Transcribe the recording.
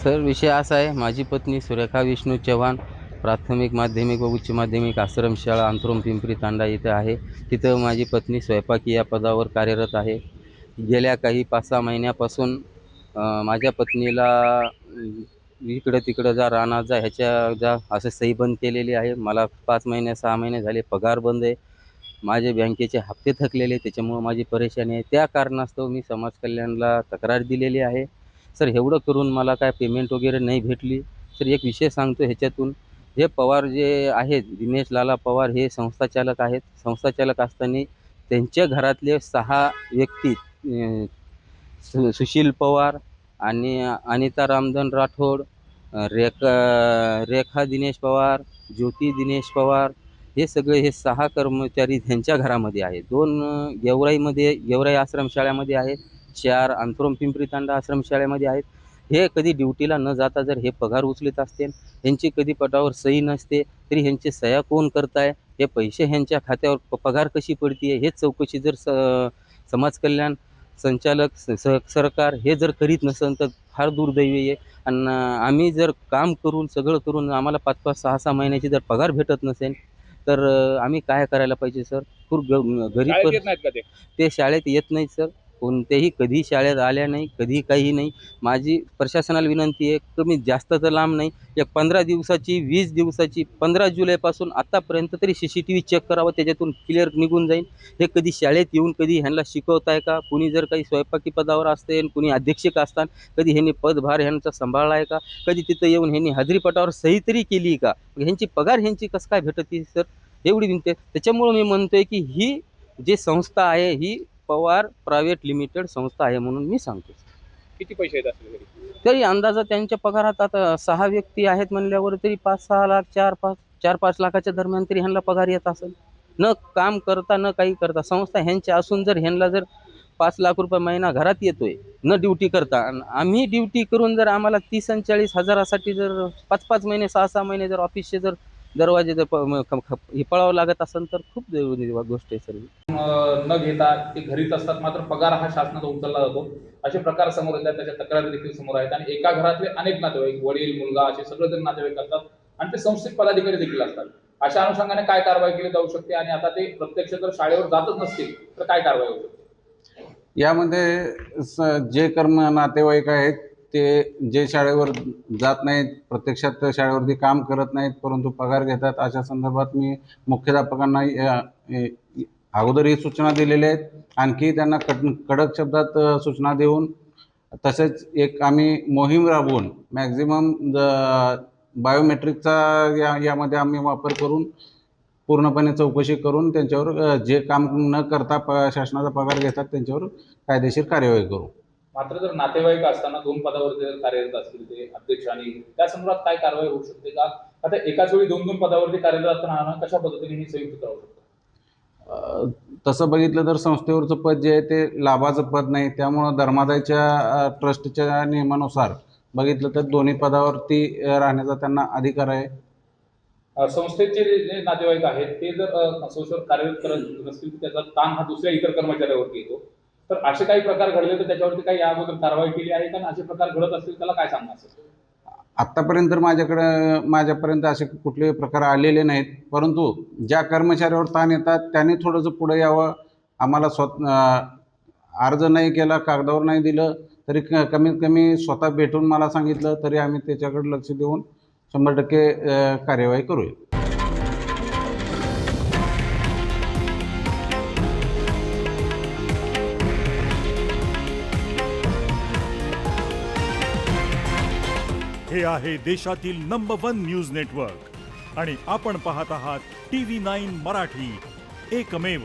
Sir विषय असा आहे, माझी पत्नी सुरेखा विष्णू चव्हाण प्राथमिक, माध्यमिक व उच्च माध्यमिक आश्रमशाळा अंतरुम पिंपरी तांडा इथे आहे. तिथं माझी पत्नी स्वयंपाकी या पदावर कार्यरत आहे. गेल्या काही 5-6 महिन्यापासून माझ्या पत्नीला इकडं-तिकडं जा, रानात जा, ह्याच्या जा असं सही बंद केलेली आहे. मला 5 महिने 6 महिने झाले पगार बंद आहे. माझे बँकेचे हप्ते थकलेले, त्याच्यामुळं माझी परेशानी आहे. त्या कारणास्तव मी समाज कल्याणला तक्रार दिलेली आहे. सर एवढं करून मला काय पेमेंट वगैरे नाही भेटली. सर एक विषय सांगतो ह्याच्यातून, हे पवार जे आहेत, दिनेश लाला पवार हे संस्थाचालक आहेत. संस्थाचालक असताना त्यांच्या घरातले 6 व्यक्ती सुशील पवार आणि अनिता रामधन राठोड, रेखा दिनेश पवार, ज्योती दिनेश पवार, हे सगळे हे 6 कर्मचारी त्यांच्या घरामध्ये आहेत. 2 गेवराई आश्रमशाळेमध्ये आहेत, 4 अंतरुम पिंपरी तांडा आश्रमशाळेमध्ये आहेत. हे कधी ड्युटीला न जाता जर हे पगार उचलत असतील, ह्यांची कधी पटावर सही नसते, तरी ह्यांची सह्या कोण करताय, हे पैसे ह्यांच्या खात्यावर पगार कशी पडते हेच चौकशी जर समाज कल्याण संचालक सरकार हे जर करीत नसेल तर फार दुर्दैवी आहे. आणि आम्ही जर काम करून सगळं करून आम्हाला 5-5, 6-6 महिन्याची जर पगार भेटत नसेल तर आम्ही काय करायला पाहिजे सर? खूप गरीब शाळेत येत नाहीत का ते? ते शाळेत येत नाहीत सर. कोणतेही कधी शाळेत आल्या नाही, कधी काही नाही. माझी प्रशासनाला विनंती आहे, कमी जास्त तर लांब नाही, एक 15 दिवसाची, 20 दिवसाची, 15 जुलैपासून आत्तापर्यंत तरी CCTV चेक करावं, त्याच्यातून क्लिअर निघून जाईल. हे कधी शाळेत येऊन कधी ह्यांना शिकवताय का? कुणी जर काही स्वयंपाकी पदावर असते, कुणी अधीक्षक असतात, कधी ह्यांनी पदभार ह्यांचा सांभाळला आहे का? कधी तिथं येऊन ह्यांनी हजेरीपटावर सही तरी केली का? ह्यांची पगार ह्यांची कसं काय भेटते सर? एवढी विनंती आहे. त्याच्यामुळं मी म्हणतोय की ही जी संस्था आहे ही पवार प्रायव्हेट लिमिटेड संस्था आहे म्हणून मी सांगतो. किती पैसे येत असतील घरी? तरी अंदाजा त्यांच्या पगारात आता 6 व्यक्ती आहेत म्हणल्यावर तरी 5-6 लाख, 4-5 लाखाच्या दरम्यान तरी ह्यांना पगार येत असेल. न काम करता, न काही करता, संस्था ह्यांच्या असून जर ह्यांना जर 5 लाख रुपये महिना घरात येतोय न ड्युटी करता, आणि आम्ही ड्युटी करून जर आम्हाला 30 आणि 40 हजारासाठी जर 5-5 महिने, 6-6 महिने जर ऑफिसचे जर दरवाजे जर हे पळावं लागत असेल तर खूप गोष्ट आहे सर. न घेता ते घरीच असतात, मात्र पगार हा शासनाचा उचलला जातो. असे प्रकार समोर येतात, त्याच्या तक्रारी देखील समोर आहेत. आणि एका घरातले अनेक नातेवाईक, वडील, मुलगा असे सगळेजण नातेवाईक असतात आणि ते संस्थेत पदाधिकारी देखील असतात. अशा अनुषंगाने काय कारवाई केली जाऊ शकते आणि आता ते प्रत्यक्ष जर शाळेवर जातच नसतील तर काय कारवाई होऊ शकते? यामध्ये जे नातेवाईक आहेत ते जे शाळेवर जात नाहीत, प्रत्यक्षात शाळेवरती काम करत नाहीत, परंतु पगार घेतात, अशा संदर्भात मी मुख्याध्यापकांना अगोदरही सूचना दिलेल्या आहेत. आणखी त्यांना कडक शब्दात सूचना देऊन, तसेच एक आम्ही मोहीम राबवून मॅक्झिमम बायोमेट्रिकचा यामध्ये आम्ही वापर करून पूर्णपणे चौकशी करून त्यांच्यावर जे काम न करता शासनाचा पगार घेतात त्यांच्यावर कायदेशीर कार्यवाही करू. मात्र जर नातेवाईक असताना 2 पदावरती जर कार्यरत असतील ते अध्यक्ष, आणि त्या संदर्भात काय कारवाई होऊ शकते का? आता एकाच वेळी 2-2 पदावरती कार्यरत असताना कशा पद्धतीने ही संयुक्त राहू शकतं? तसं बघितलं तर संस्थेवरचं पद जे आहे ते लाभाचं पद नाही, त्यामुळं धर्मादायच्या ट्रस्टच्या नियमानुसार बघितलं तर दोन्ही पदावरती राहण्याचा त्यांना अधिकार आहे. संस्थेचे जे नातेवाईक आहेत ते जर संस्थेवर कार्यरत करत नसतील तर त्याचा ताण हा दुसऱ्या इतर कर्मचाऱ्यावरती येतो. तर असे काही प्रकार घडले तर त्याच्यावरती काही या अगोदर कारवाई केली आहे का? असे प्रकार घडत असतील त्याला काय सांगणार असेल? आत्तापर्यंत तर माझ्यापर्यंत असे कुठलेही प्रकार आलेले नाहीत, परंतु ज्या कर्मचाऱ्यावर ताण येतात त्यांनी थोडंसं पुढे यावं. आम्हाला अर्ज नाही केला, कागदावर नाही दिलं तरी कमीत कमी स्वतः भेटून मला सांगितलं तरी आम्ही त्याच्याकडे लक्ष देऊन 100% कार्यवाही करूया. हे आहे देशातील नंबर 1 न्यूज नेटवर्क आणि आपण पाहत आहात TV9 मराठी, एकमेव.